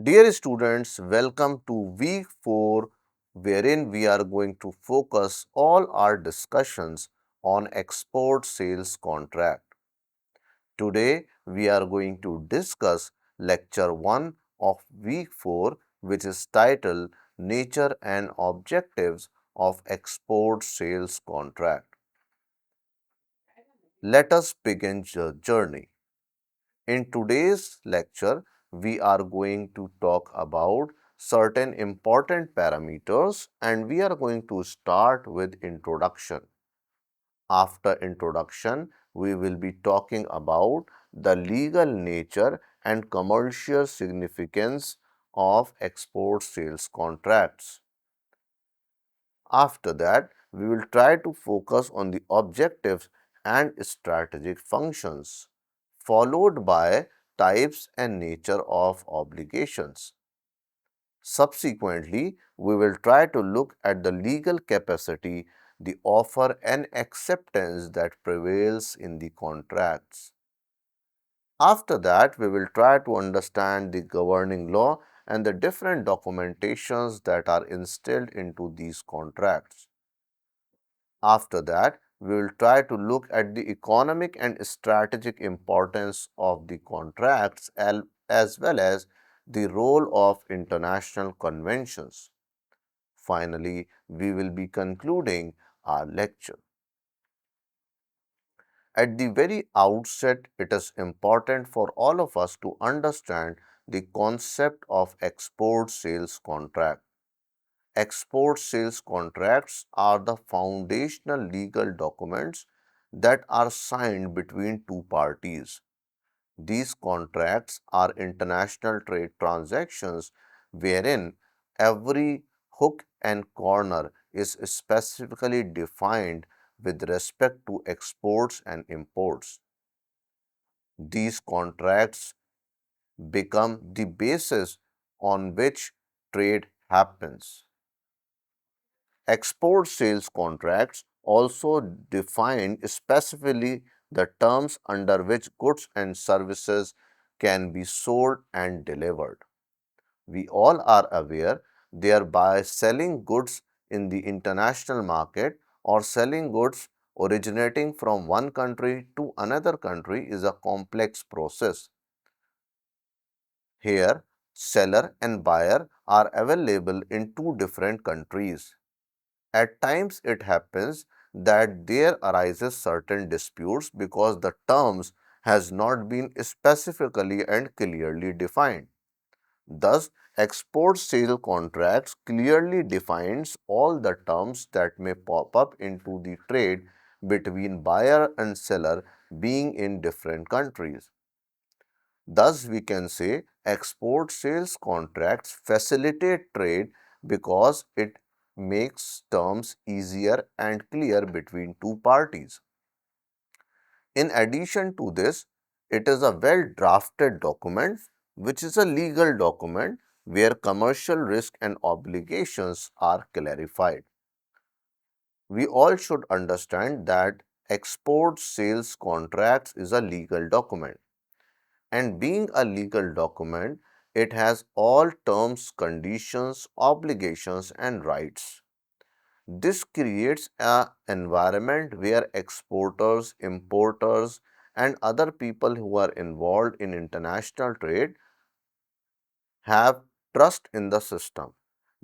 Dear students, welcome to week 4 wherein we are going to focus all our discussions on export sales contract. Today we are going to discuss lecture 1 of week 4 which is titled Nature and Objectives of Export Sales Contract. Let us begin the journey. In today's lecture, we are going to talk about certain important parameters and we are going to start with introduction. After introduction, we will be talking about the legal nature and commercial significance of export sales contracts. After that, we will try to focus on the objectives and strategic functions, followed by types and nature of obligations. Subsequently, we will try to look at the legal capacity, the offer and acceptance that prevails in the contracts. After that, we will try to understand the governing law and the different documentations that are instilled into these contracts. After that, we will try to look at the economic and strategic importance of the contracts as well as the role of international conventions. Finally, we will be concluding our lecture. At the very outset, it is important for all of us to understand the concept of export sales contract. Export sales contracts are the foundational legal documents that are signed between two parties. These contracts are international trade transactions wherein every hook and corner is specifically defined with respect to exports and imports. These contracts become the basis on which trade happens. Export sales contracts also define specifically the terms under which goods and services can be sold and delivered. We all are aware thereby selling goods in the international market or selling goods originating from one country to another country is a complex process. Here, seller and buyer are available in two different countries. At times it happens that there arises certain disputes because the terms has not been specifically and clearly defined. Thus, export sale contracts clearly defines all the terms that may pop up into the trade between buyer and seller being in different countries. Thus, we can say export sales contracts facilitate trade because it makes terms easier and clear between two parties. In addition to this, it is a well drafted document which is a legal document where commercial risk and obligations are clarified. We all should understand that export sales contracts is a legal document. And being a legal document, it has all terms, conditions, obligations, and rights. This creates an environment where exporters, importers, and other people who are involved in international trade have trust in the system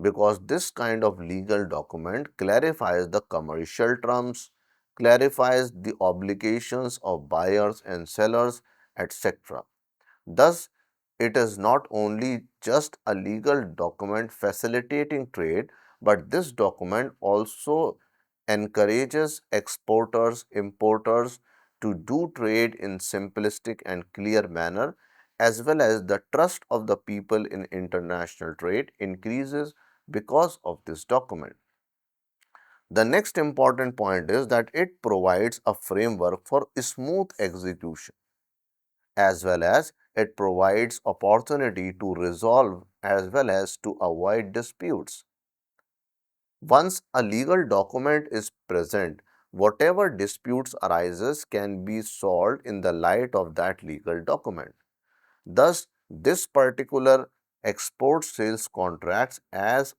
because this kind of legal document clarifies the commercial terms, clarifies the obligations of buyers and sellers, etc. Thus, it is not only just a legal document facilitating trade, but this document also encourages exporters, importers to do trade in simplistic and clear manner, as well as the trust of the people in international trade increases because of this document. The next important point is that it provides a framework for smooth execution as well as it provides opportunity to resolve as well as to avoid disputes. Once a legal document is present, whatever disputes arises can be solved in the light of that legal document. Thus, this particular export sales contracts act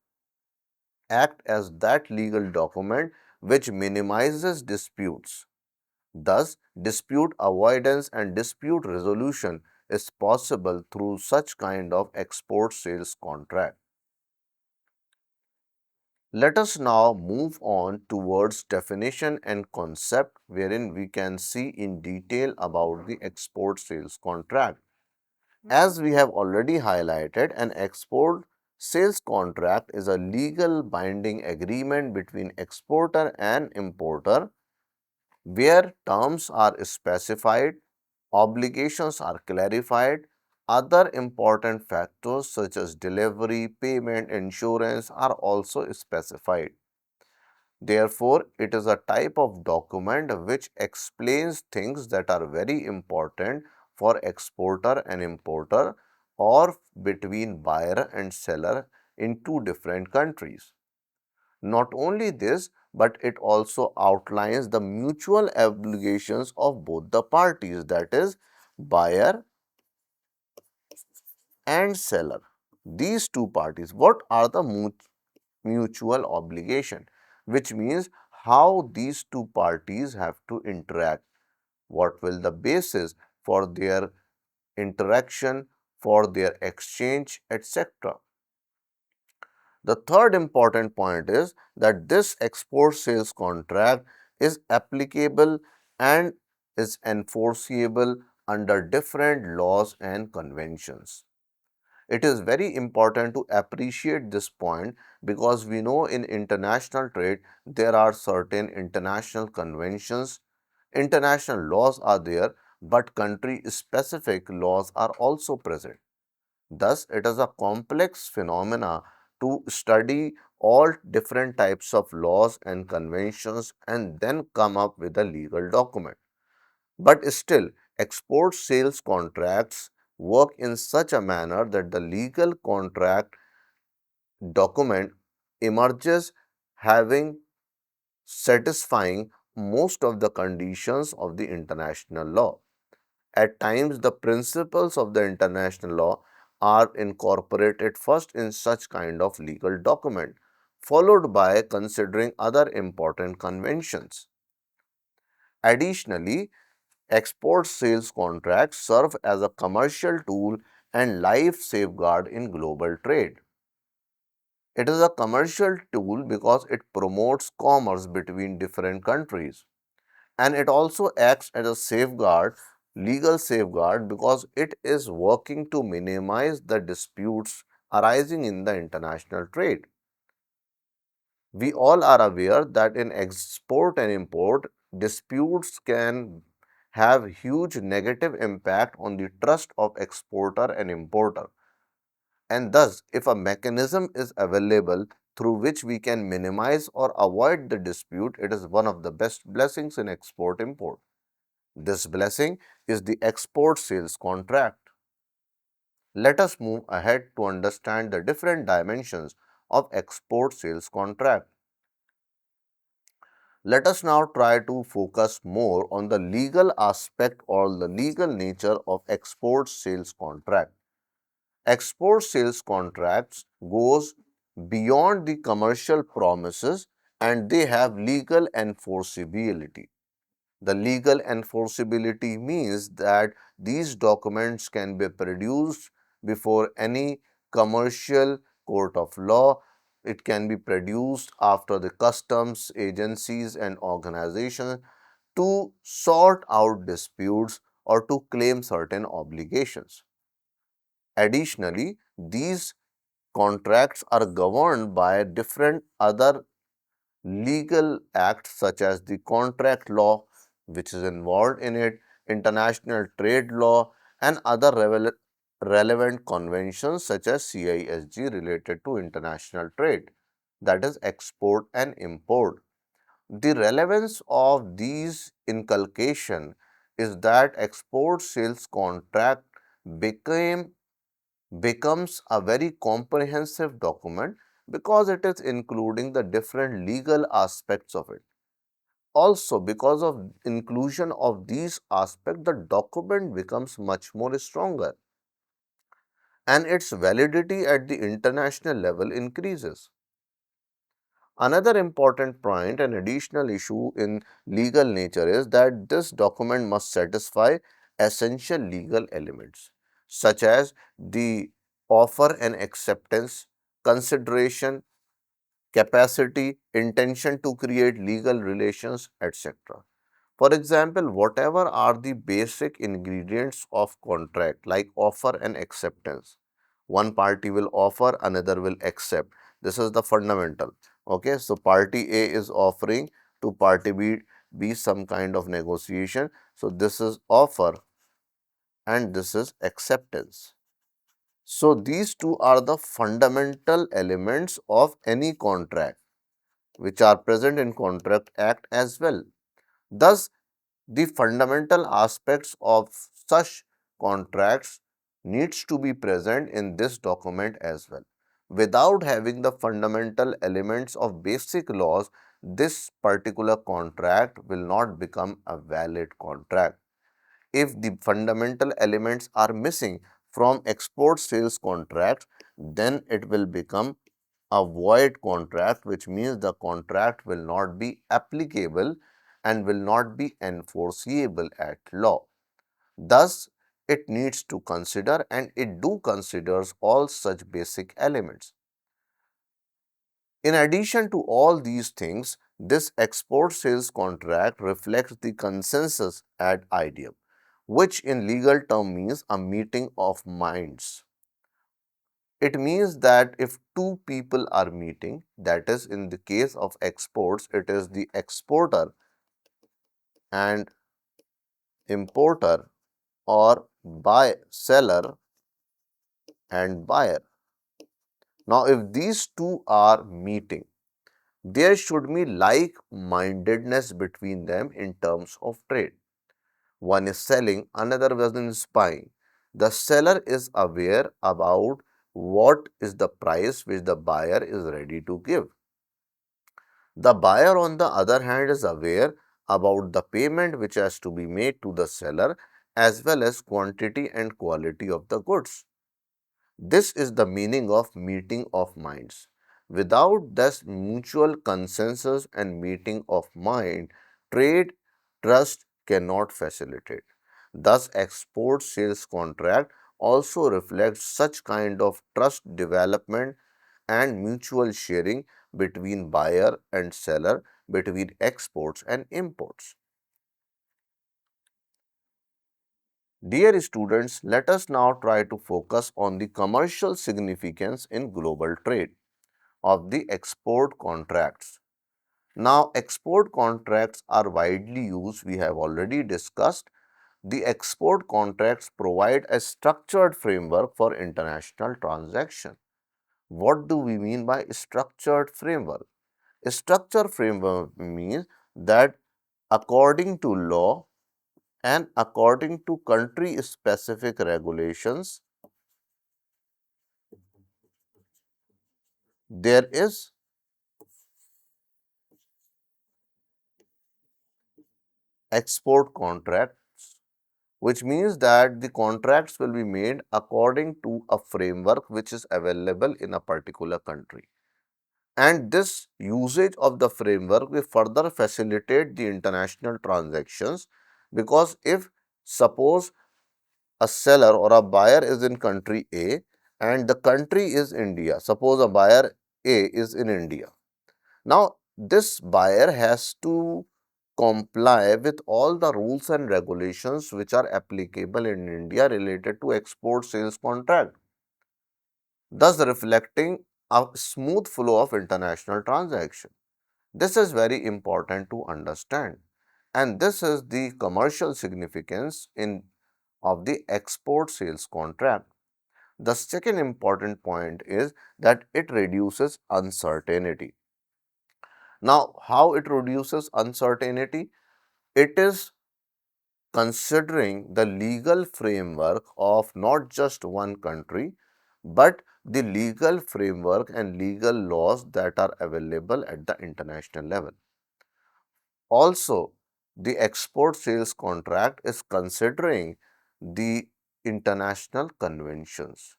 as that legal document which minimizes disputes. Thus, dispute avoidance and dispute resolution is possible through such kind of export sales contract. Let us now move on towards definition and concept wherein we can see in detail about the export sales contract. As we have already highlighted, an export sales contract is a legal binding agreement between exporter and importer where terms are specified, obligations are clarified, other important factors such as delivery, payment, insurance are also specified. Therefore, it is a type of document which explains things that are very important for exporter and importer or between buyer and seller in two different countries. Not only this, but it also outlines the mutual obligations of both the parties, that is, buyer and seller. These two parties, what are the mutual obligation, which means how these two parties have to interact, what will the basis for their interaction, for their exchange, etc. The third important point is that this export sales contract is applicable and is enforceable under different laws and conventions. It is very important to appreciate this point because we know in international trade there are certain international conventions, international laws are there, but country specific laws are also present. Thus, it is a complex phenomena to study all different types of laws and conventions and then come up with a legal document. But still, export sales contracts work in such a manner that the legal contract document emerges having satisfying most of the conditions of the international law. At times, the principles of the international law are incorporated first in such kind of legal document, followed by considering other important conventions. Additionally, export sales contracts serve as a commercial tool and life safeguard in global trade. It is a commercial tool because it promotes commerce between different countries, and it also acts as a safeguard, legal safeguard, because it is working to minimize the disputes arising in the international trade. We all are aware that in export and import, disputes can have huge negative impact on the trust of exporter and importer. And thus, if a mechanism is available through which we can minimize or avoid the dispute, it is one of the best blessings in export import. This blessing is the export sales contract. Let us move ahead to understand the different dimensions of export sales contract. Let us now try to focus more on the legal aspect or the legal nature of export sales contract. Export sales contracts goes beyond the commercial promises and they have legal enforceability. The legal enforceability means that these documents can be produced before any commercial court of law. It can be produced after the customs agencies and organizations to sort out disputes or to claim certain obligations. Additionally, these contracts are governed by different other legal acts such as the contract law, which is involved in it, international trade law, and other relevant conventions such as CISG related to international trade, that is, export and import. The relevance of these inculcation is that export sales contract became becomes a very comprehensive document because it is including the different legal aspects of it. Also, because of inclusion of these aspects, the document becomes much more stronger. and its validity at the international level increases. Another important point and additional issue in legal nature is that this document must satisfy essential legal elements such as the offer and acceptance, consideration, capacity, intention to create legal relations, etc. For example, whatever are the basic ingredients of contract like offer and acceptance. One party will offer, another will accept. This is the fundamental. Okay, so party A is offering to party B some kind of negotiation. So this is offer and this is acceptance. So these two are the fundamental elements of any contract which are present in Contract Act as well. Thus, the fundamental aspects of such contracts needs to be present in this document as well. Without having the fundamental elements of basic laws, this particular contract will not become a valid contract. If the fundamental elements are missing from export sales contracts, then it will become a void contract, which means the contract will not be applicable and will not be enforceable at law. Thus, it needs to consider and it do considers all such basic elements. In addition to all these things, this export sales contract reflects the consensus at IDM, which in legal term means a meeting of minds. It means that if two people are meeting, that is in the case of exports, it is the exporter and importer or seller and buyer. Now, if these two are meeting, there should be like-mindedness between them in terms of trade. One is selling, another one is buying. The seller is aware about what is the price which the buyer is ready to give. The buyer, on the other hand, is aware about the payment which has to be made to the seller as well as quantity and quality of the goods. This is the meaning of meeting of minds. Without this mutual consensus and meeting of mind, trade trust cannot facilitate. Thus, export sales contract also reflects such kind of trust development and mutual sharing between buyer and seller, between exports and imports. Dear students, let us now try to focus on the commercial significance in global trade of the export contracts. Now, export contracts are widely used, we have already discussed. The export contracts provide a structured framework for international transaction. What do we mean by structured framework? A structured framework means that according to law and according to country specific regulations, there is export contracts, which means that the contracts will be made according to a framework which is available in a particular country. And this usage of the framework will further facilitate the international transactions, because if suppose a seller or a buyer is in country A and the country is India, suppose a buyer A is in India. Now, this buyer has to comply with all the rules and regulations which are applicable in India related to export sales contract, thus reflecting a smooth flow of international transaction. This is very important to understand, and this is the commercial significance in of the export sales contract. The second important point is that it reduces uncertainty. Now, how it reduces uncertainty? It is considering the legal framework of not just one country, but the legal framework and legal laws that are available at the international level. Also, the export sales contract is considering the international conventions.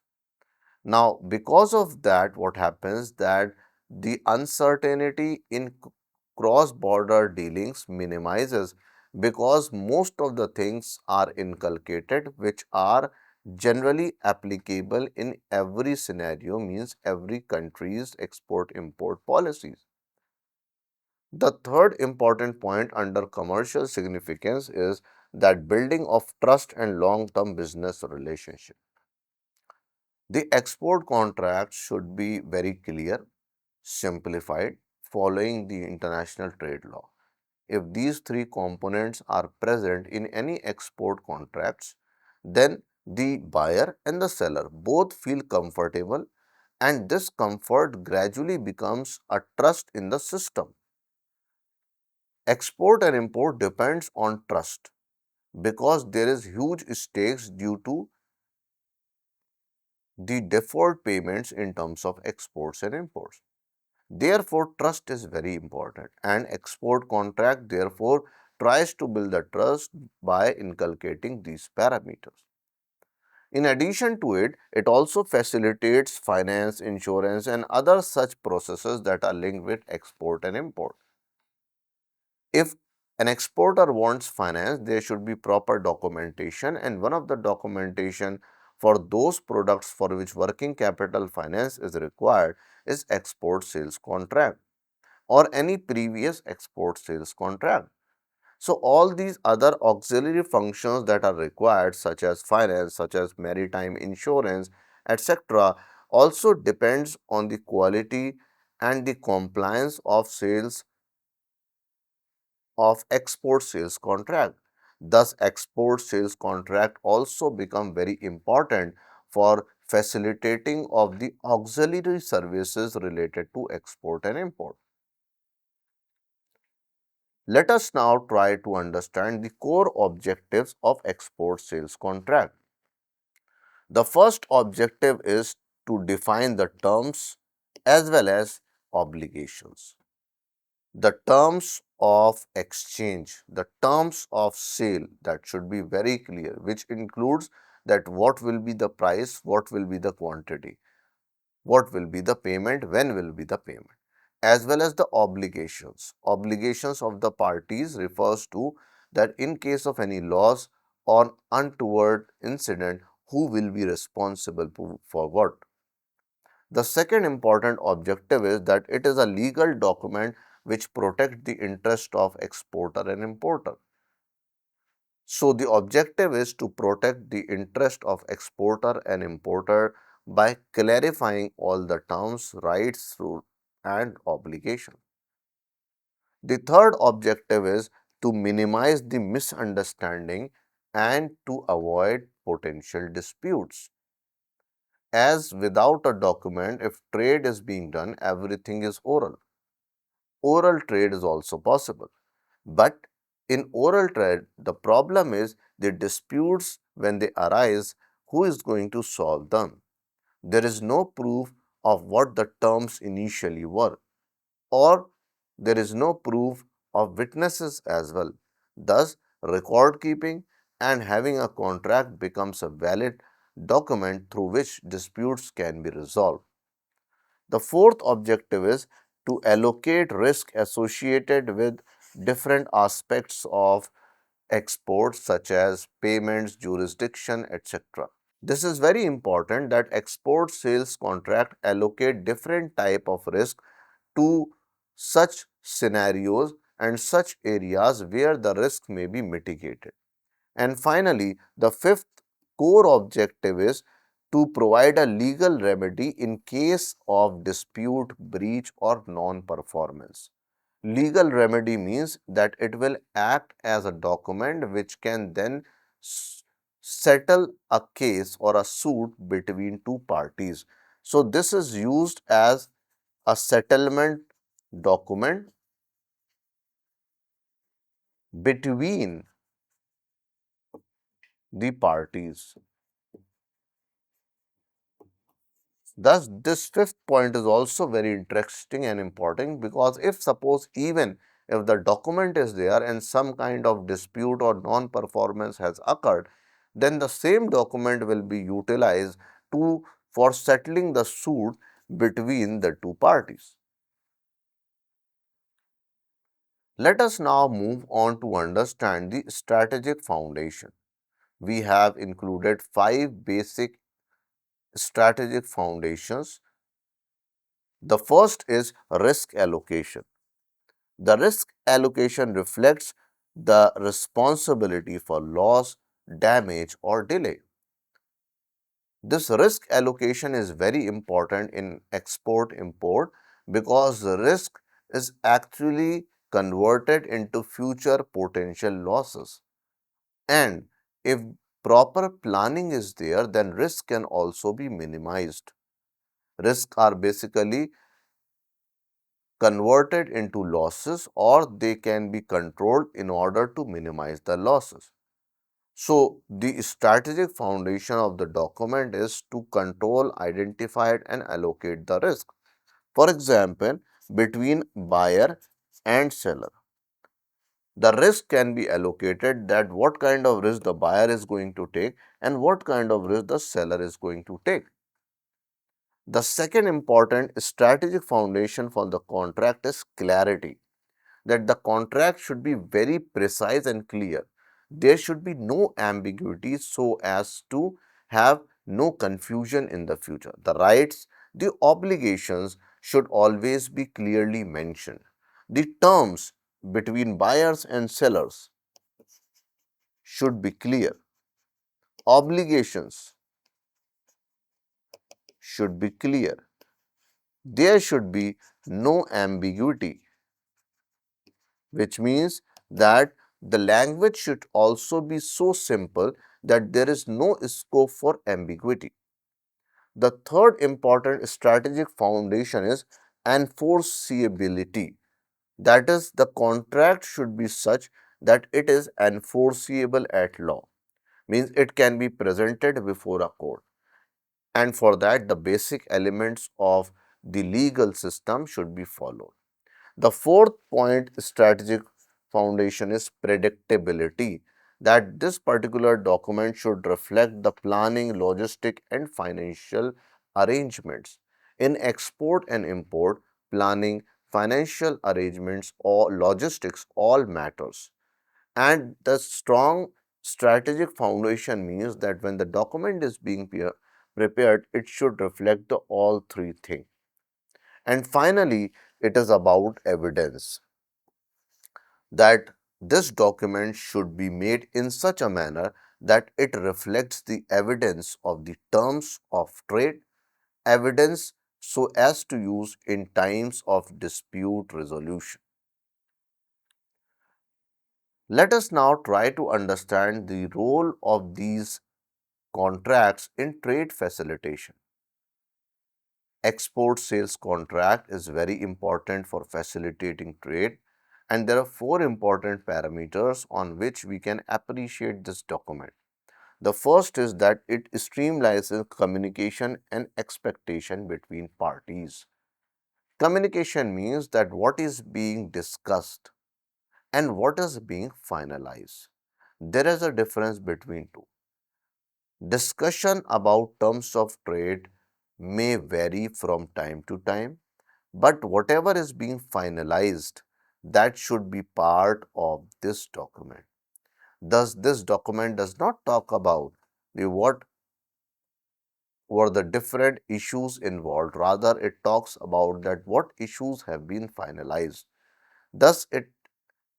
Now, because of that, what happens that the uncertainty in cross-border dealings minimizes because most of the things are inculcated which are generally applicable in every scenario, means every country's export-import policies. The third important point under commercial significance is that building of trust and long-term business relationship. The export contract should be very clear, simplified, following the international trade law. If these three components are present in any export contracts, then the buyer and the seller both feel comfortable, and this comfort gradually becomes a trust in the system. Export and import depends on trust because there is huge stakes due to the deferred payments in terms of exports and imports. Therefore, trust is very important, and export contract therefore tries to build the trust by inculcating these parameters. In addition to it, it also facilitates finance, insurance, and other such processes that are linked with export and import. If an exporter wants finance, there should be proper documentation, and one of the documentation for those products for which working capital finance is required is export sales contract or any previous export sales contract. So all these other auxiliary functions that are required, such as finance, such as maritime insurance, etc., also depends on the quality and the compliance of sales of export sales contract. Thus, export sales contract also become very important for facilitating of the auxiliary services related to export and import. Let us now try to understand the core objectives of export sales contract. The first objective is to define the terms as well as obligations. The terms of exchange, the terms of sale, that should be very clear, which includes that what will be the price, what will be the quantity, what will be the payment, when will be the payment, as well as the obligations. Obligations of the parties refers to that in case of any loss or untoward incident, who will be responsible for what. The second important objective is that it is a legal document which protects the interest of exporter and importer. So the objective is to protect the interest of exporter and importer by clarifying all the terms, rights, rules, and obligations. The third objective is to minimize the misunderstanding and to avoid potential disputes. As without a document, if trade is being done, everything is oral. Oral trade is also possible. But in oral trade, the problem is the disputes when they arise, who is going to solve them? There is no proof of what the terms initially were, or there is no proof of witnesses as well. Thus, record keeping and having a contract becomes a valid document through which disputes can be resolved. The fourth objective is to allocate risk associated with different aspects of exports such as payments, jurisdiction, etc. This is very important that export sales contract allocate different type of risk to such scenarios and such areas where the risk may be mitigated. And finally, the fifth core objective is to provide a legal remedy in case of dispute, breach, or non performance. Legal remedy means that it will act as a document which can then settle a case or a suit between two parties. So, this is used as a settlement document between the parties. Thus, this fifth point is also very interesting and important because if suppose even if the document is there and some kind of dispute or non-performance has occurred, then the same document will be utilized to for settling the suit between the two parties. Let us now move on to understand the strategic foundation. We have included five basic strategic foundations. The first is risk allocation. The risk allocation reflects the responsibility for loss, damage, or delay. This risk allocation is very important in export import because the risk is actually converted into future potential losses. And if proper planning is there, then risk can also be minimized. Risks are basically converted into losses or they can be controlled in order to minimize the losses. So, the strategic foundation of the document is to control, identify and allocate the risk. For example, between buyer and seller, the risk can be allocated that what kind of risk the buyer is going to take and what kind of risk the seller is going to take. The second important strategic foundation for the contract is clarity, that the contract should be very precise and clear. There should be no ambiguity so as to have no confusion in the future. The rights, the obligations should always be clearly mentioned. The terms between buyers and sellers should be clear. Obligations should be clear. There should be no ambiguity, which means that the language should also be so simple that there is no scope for ambiguity. The third important strategic foundation is enforceability. That is, the contract should be such that it is enforceable at law, means it can be presented before a court. And for that, the basic elements of the legal system should be followed. The fourth point strategic foundation is predictability, that this particular document should reflect the planning, logistic and financial arrangements. In export and import, planning, financial arrangements or logistics all matters. And the strong strategic foundation means that when the document is being prepared, it should reflect the all three things. And finally, it is about evidence, that this document should be made in such a manner that it reflects the evidence of the terms of trade, evidence so as to use in times of dispute resolution. Let us now try to understand the role of these contracts in trade facilitation. Export sales contract is very important for facilitating trade, and there are four important parameters on which we can appreciate this document. The first is that it streamlines communication and expectation between parties. Communication means that what is being discussed and what is being finalized. There is a difference between two. Discussion about terms of trade may vary from time to time, but whatever is being finalized, that should be part of this document. Thus, this document does not talk about the what were the different issues involved. Rather, it talks about that what issues have been finalized. Thus, it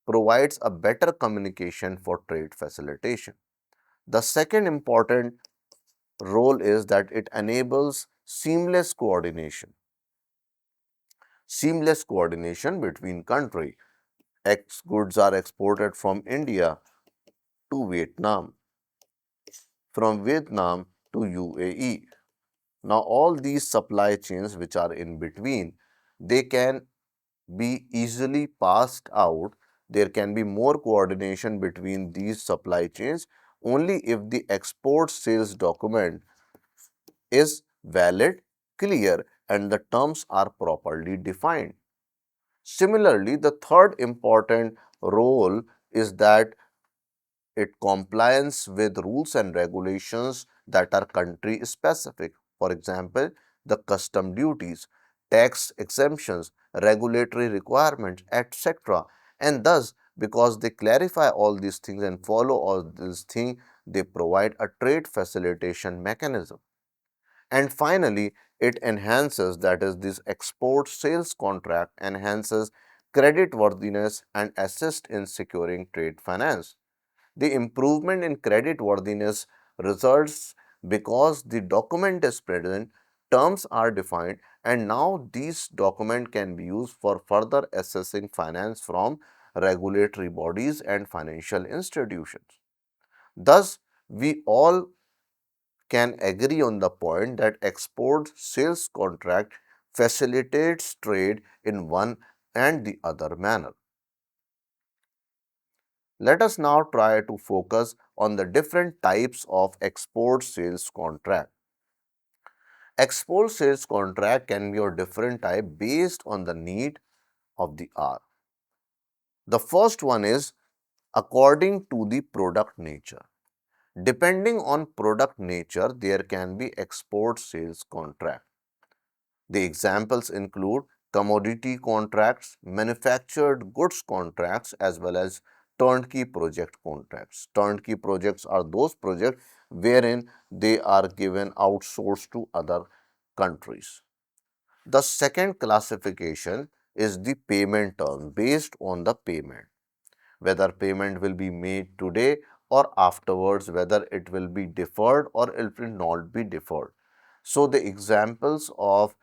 provides a better communication for trade facilitation. The second important role is that it enables seamless coordination between country. Goods are exported from India to Vietnam, from Vietnam to UAE. Now, all these supply chains which are in between, they can be easily passed out. There can be more coordination between these supply chains only if the export sales document is valid, clear, and the terms are properly defined. Similarly, the third important role is that it complies with rules and regulations that are country specific. For example, the custom duties, tax exemptions, regulatory requirements, etc. And thus, because they clarify all these things and follow all these things, they provide a trade facilitation mechanism. And finally, it enhances, that is, this export sales contract enhances creditworthiness and assists in securing trade finance. The improvement in creditworthiness results because the document is present, terms are defined, and now these document can be used for further assessing finance from regulatory bodies and financial institutions. Thus, we all can agree on the point that export sales contract facilitates trade in one and the other manner. Let us now try to focus on the different types of export sales contract. Export sales contract can be of different type based on the need of the hour. The first one is according to the product nature. Depending on product nature, there can be export sales contract. The examples include commodity contracts, manufactured goods contracts, as well as turnkey project contracts. Turnkey projects are those projects wherein they are given outsourced to other countries. The second classification is the payment term based on the payment, whether payment will be made today or afterwards, whether it will be deferred or it will not be deferred. So the examples of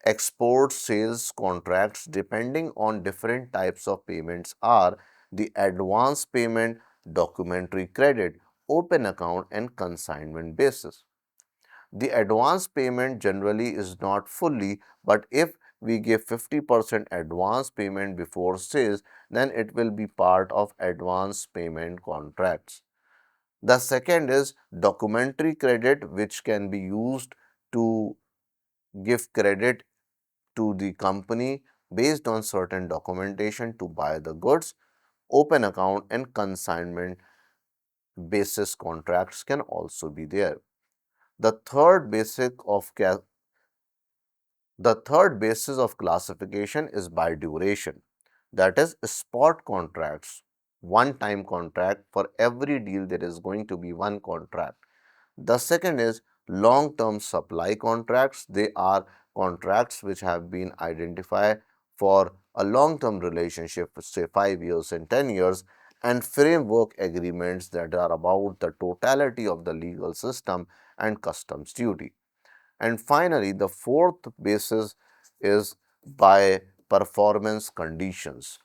export sales contracts depending on different types of payments are the advance payment, documentary credit, open account and consignment basis. The advance payment generally is not fully, but if we give 50% advance payment before sales, then it will be part of advance payment contracts. The second is documentary credit, which can be used to give credit to the company based on certain documentation to buy the goods. Open account and consignment basis contracts can also be there. The third basic of the third basis of classification is by duration. That is spot contracts. One time contract, for every deal there is going to be one contract. The second is long-term supply contracts. They are contracts which have been identified for a long-term relationship, say 5 years and 10 years, and framework agreements that are about the totality of the legal system and customs duty. And finally, the fourth basis is by performance conditions.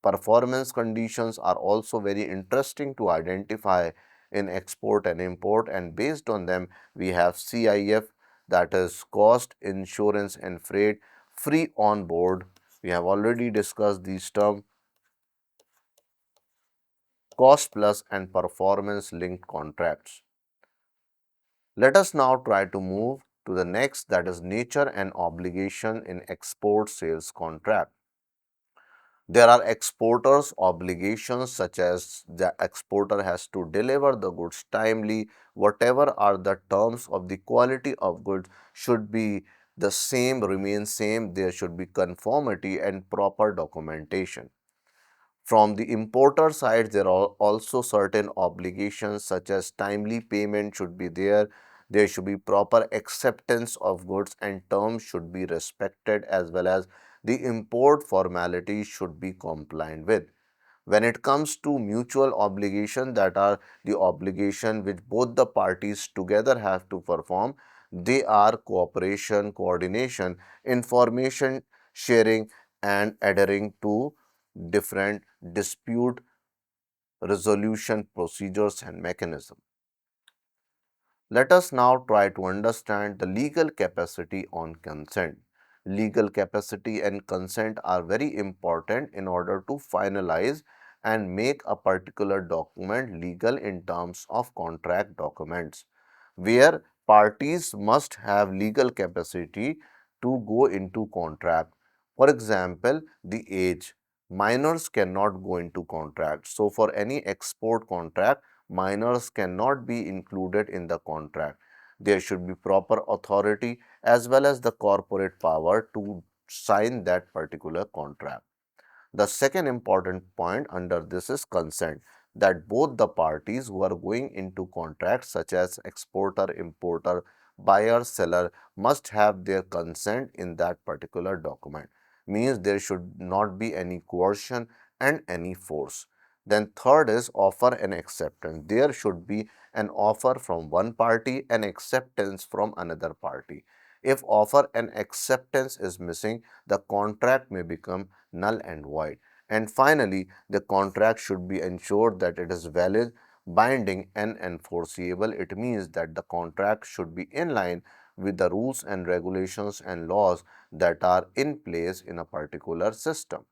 Performance conditions are also very interesting to identify in export and import, and based on them we have CIF, that is cost, insurance and freight, free on board. We have already discussed these terms, cost plus and performance linked contracts. Let us now try to move to the next, that is nature and obligation in export sales contract. There are exporters' obligations such as the exporter has to deliver the goods timely, whatever are the terms of the quality of goods should be the same, remain same, there should be conformity and proper documentation. From the importer side, there are also certain obligations such as timely payment should be there. There should be proper acceptance of goods and terms should be respected, as well as the import formalities should be compliant with. When it comes to mutual obligation, that are the obligation which both the parties together have to perform, they are cooperation, coordination, information sharing and adhering to different dispute resolution procedures and mechanisms. Let us now try to understand the legal capacity on consent. Legal capacity and consent are very important in order to finalize and make a particular document legal in terms of contract documents, where parties must have legal capacity to go into contract. For example, the age. Minors cannot go into contract. So, for any export contract, minors cannot be included in the contract. there should be proper authority as well as the corporate power to sign that particular contract. The second important point under this is consent, that both the parties who are going into contracts such as exporter, importer, buyer, seller must have their consent in that particular document. Means there should not be any coercion and any force. Then third is offer and acceptance. There should be an offer from one party and acceptance from another party. If offer and acceptance is missing, the contract may become null and void. And finally, the contract should be ensured that it is valid, binding, and enforceable. It means that the contract should be in line with the rules and regulations and laws that are in place in a particular system.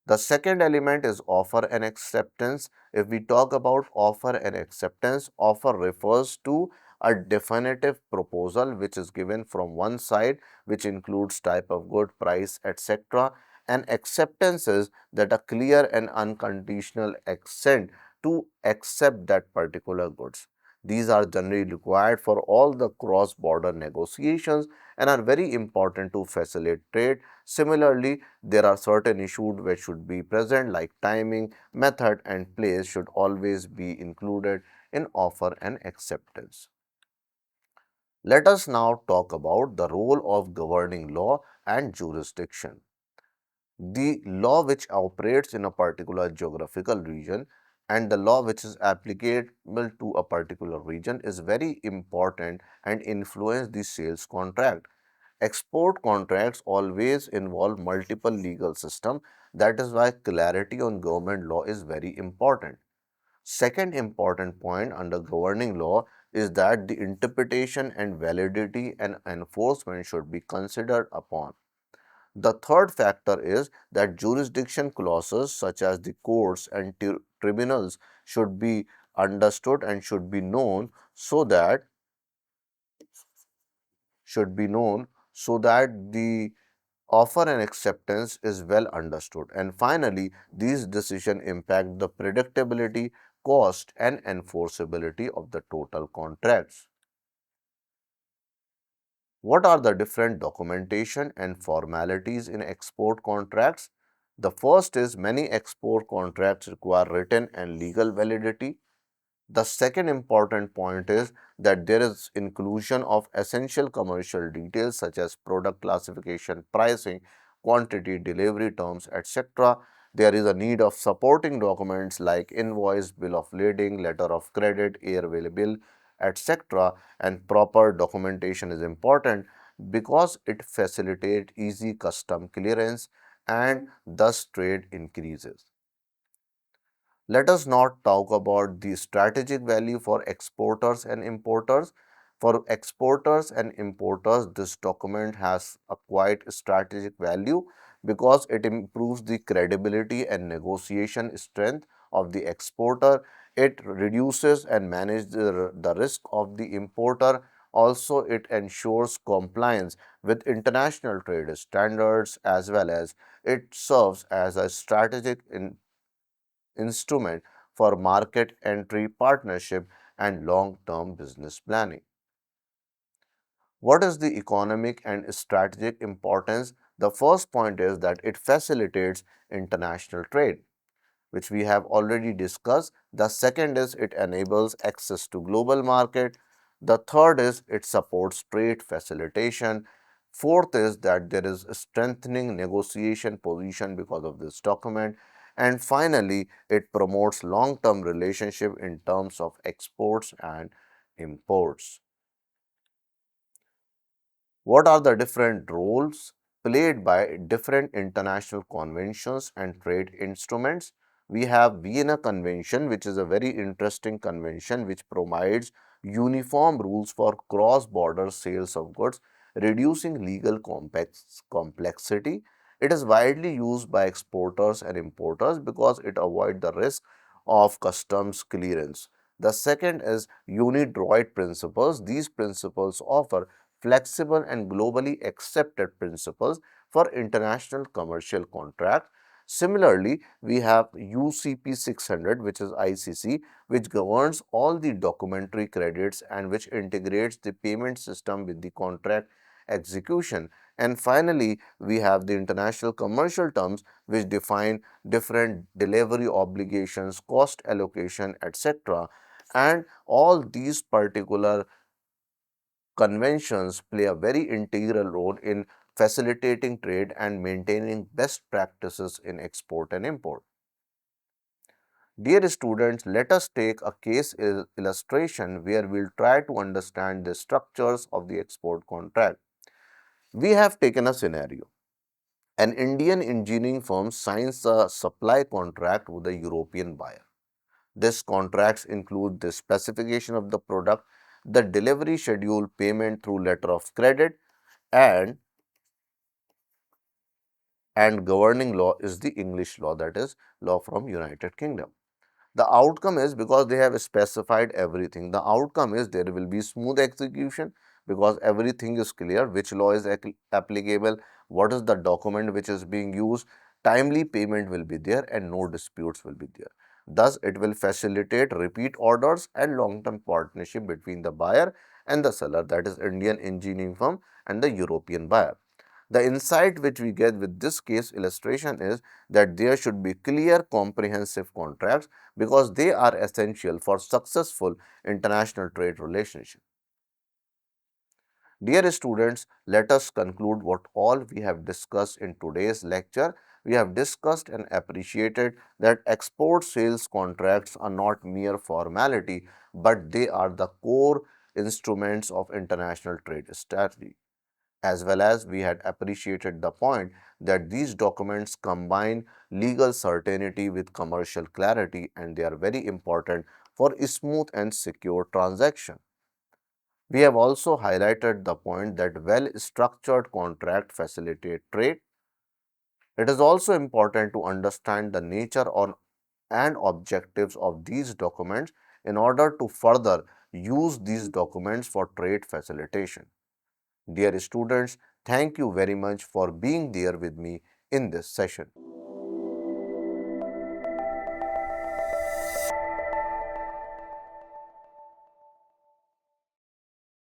The second element is offer and acceptance. If we talk about offer and acceptance, offer refers to a definitive proposal which is given from one side, which includes type of good, price, etc. And acceptance is that a clear and unconditional assent to accept that particular goods. These are generally required for all the cross-border negotiations and are very important to facilitate trade. Similarly, there are certain issues which should be present like timing, method and place should always be included in offer and acceptance. Let us now talk about the role of governing law and jurisdiction. The law which operates in a particular geographical region and the law which is applicable to a particular region is very important and influence the sales contract. Export contracts always involve multiple legal systems. That is why clarity on government law is very important. Second important point under governing law is that the interpretation and validity and enforcement should be considered upon. The third factor is that jurisdiction clauses such as the courts and tribunals should be understood and should be known so that the offer and acceptance is well understood. And finally, these decisions impact the predictability, cost, and enforceability of the total contracts. What are the different documentation and formalities in export contracts? The first is many export contracts require written and legal validity. The second important point is that there is inclusion of essential commercial details such as product classification, pricing, quantity, delivery terms, etc. There is a need of supporting documents like invoice, bill of lading, letter of credit, airway bill, etc. And proper documentation is important because it facilitates easy custom clearance and thus trade increases. Let us not talk about the strategic value for exporters and importers. For exporters and importers, this document has a quite strategic value because it improves the credibility and negotiation strength of the exporter. It reduces and manages the risk of the importer. Also, it ensures compliance with international trade standards as well as it serves as a strategic instrument for market entry, partnership, and long term business planning. What is the economic and strategic importance? The first point is that it facilitates international trade, which we have already discussed. The second is it enables access to global market. The third is it supports trade facilitation. Fourth is that there is a strengthening negotiation position because of this document. And finally, it promotes long-term relationship in terms of exports and imports. What are the different roles played by different international conventions and trade instruments? We have Vienna Convention, which is a very interesting convention which provides uniform rules for cross-border sales of goods, reducing legal complexity. It is widely used by exporters and importers because it avoids the risk of customs clearance. The second is UNIDROIT principles. These principles offer flexible and globally accepted principles for international commercial contracts. Similarly, we have UCP 600, which is ICC, which governs all the documentary credits and which integrates the payment system with the contract execution. And finally, we have the international commercial terms, which define different delivery obligations, cost allocation, etc. And all these particular conventions play a very integral role in facilitating trade and maintaining best practices in export and import. Dear students, let us take a case illustration where we'll try to understand the structures of the export contract. We have taken a scenario. An Indian engineering firm signs a supply contract with a European buyer. This contracts include the specification of the product, the delivery schedule, payment through letter of credit, and governing law is the English law, that is law from United Kingdom. The outcome is, because they have specified everything, the outcome is there will be smooth execution because everything is clear, which law is applicable, what is the document which is being used, timely payment will be there and no disputes will be there. Thus, it will facilitate repeat orders and long-term partnership between the buyer and the seller, that is Indian engineering firm and the European buyer. The insight which we get with this case illustration is that there should be clear, comprehensive contracts because they are essential for successful international trade relationship. Dear students, let us conclude what all we have discussed in today's lecture. We have discussed and appreciated that export sales contracts are not mere formality, but they are the core instruments of international trade strategy. As well as we had appreciated the point that these documents combine legal certainty with commercial clarity and they are very important for smooth and secure transaction. We have also highlighted the point that well-structured contract facilitate trade. It is also important to understand the nature and objectives of these documents in order to further use these documents for trade facilitation. Dear students, thank you very much for being there with me in this session.